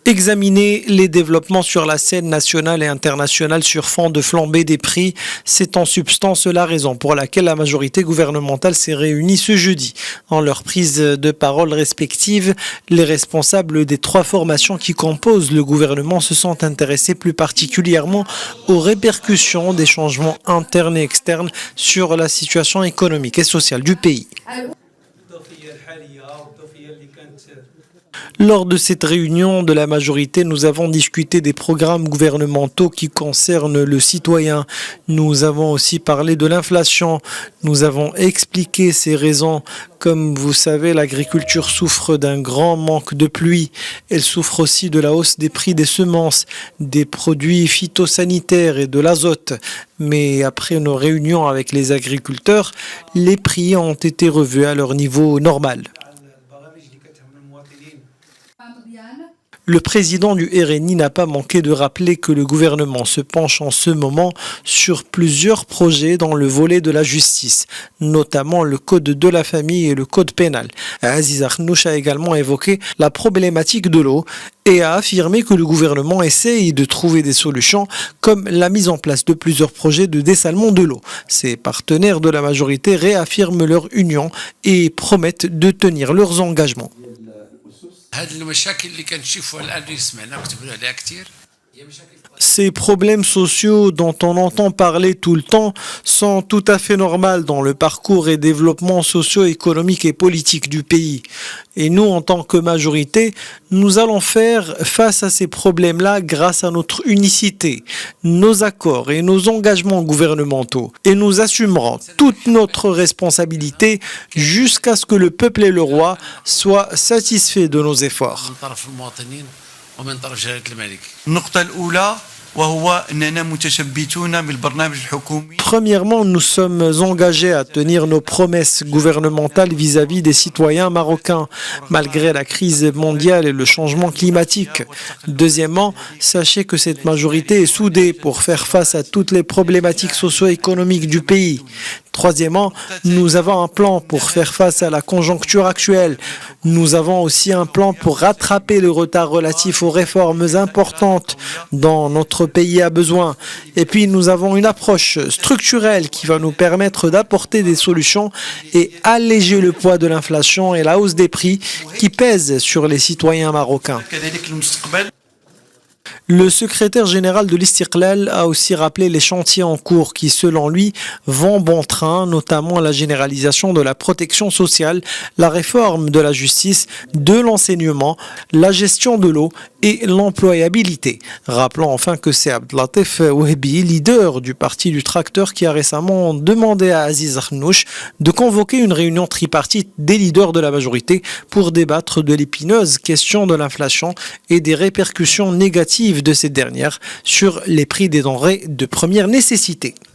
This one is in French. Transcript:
Examiner les développements sur la scène nationale et internationale sur fond de flambée des prix, c'est en substance la raison pour laquelle la majorité gouvernementale s'est réunie ce jeudi. En leur prise de parole respective, les responsables des trois formations qui composent le gouvernement se sont intéressés plus particulièrement aux répercussions des changements internes et externes sur la situation économique et sociale du pays. Lors de cette réunion de la majorité, nous avons discuté des programmes gouvernementaux qui concernent le citoyen. Nous avons aussi parlé de l'inflation. Nous avons expliqué ses raisons. Comme vous savez, l'agriculture souffre d'un grand manque de pluie. Elle souffre aussi de la hausse des prix des semences, des produits phytosanitaires et de l'azote. Mais après nos réunions avec les agriculteurs, les prix ont été revus à leur niveau normal. Le président du RNI n'a pas manqué de rappeler que le gouvernement se penche en ce moment sur plusieurs projets dans le volet de la justice, notamment le code de la famille et le code pénal. Aziz Akhnouch a également évoqué la problématique de l'eau et a affirmé que le gouvernement essaye de trouver des solutions comme la mise en place de plusieurs projets de dessalement de l'eau. Ses partenaires de la majorité réaffirment leur union et promettent de tenir leurs engagements. Ces problèmes sociaux dont on entend parler tout le temps sont tout à fait normaux dans le parcours et développement socio-économique et politique du pays. Et nous, en tant que majorité, nous allons faire face à ces problèmes-là grâce à notre unicité, nos accords et nos engagements gouvernementaux. Et nous assumerons toute notre responsabilité jusqu'à ce que le peuple et le roi soient satisfaits de nos efforts. Premièrement, nous sommes engagés à tenir nos promesses gouvernementales vis-à-vis des citoyens marocains, malgré la crise mondiale et le changement climatique. Deuxièmement, sachez que cette majorité est soudée pour faire face à toutes les problématiques socio-économiques du pays. Troisièmement, nous avons un plan pour faire face à la conjoncture actuelle. Nous avons aussi un plan pour rattraper le retard relatif aux réformes importantes dont notre pays a besoin. Et puis, nous avons une approche structurelle qui va nous permettre d'apporter des solutions et alléger le poids de l'inflation et la hausse des prix qui pèsent sur les citoyens marocains. Le secrétaire général de l'Istiqlal a aussi rappelé les chantiers en cours qui, selon lui, vont bon train, notamment la généralisation de la protection sociale, la réforme de la justice, de l'enseignement, la gestion de l'eau et l'employabilité. Rappelons enfin que c'est Abdelatif Wahbi, leader du parti du tracteur, qui a récemment demandé à Aziz Akhnouch de convoquer une réunion tripartite des leaders de la majorité pour débattre de l'épineuse question de l'inflation et des répercussions négatives de cette dernière sur les prix des denrées de première nécessité.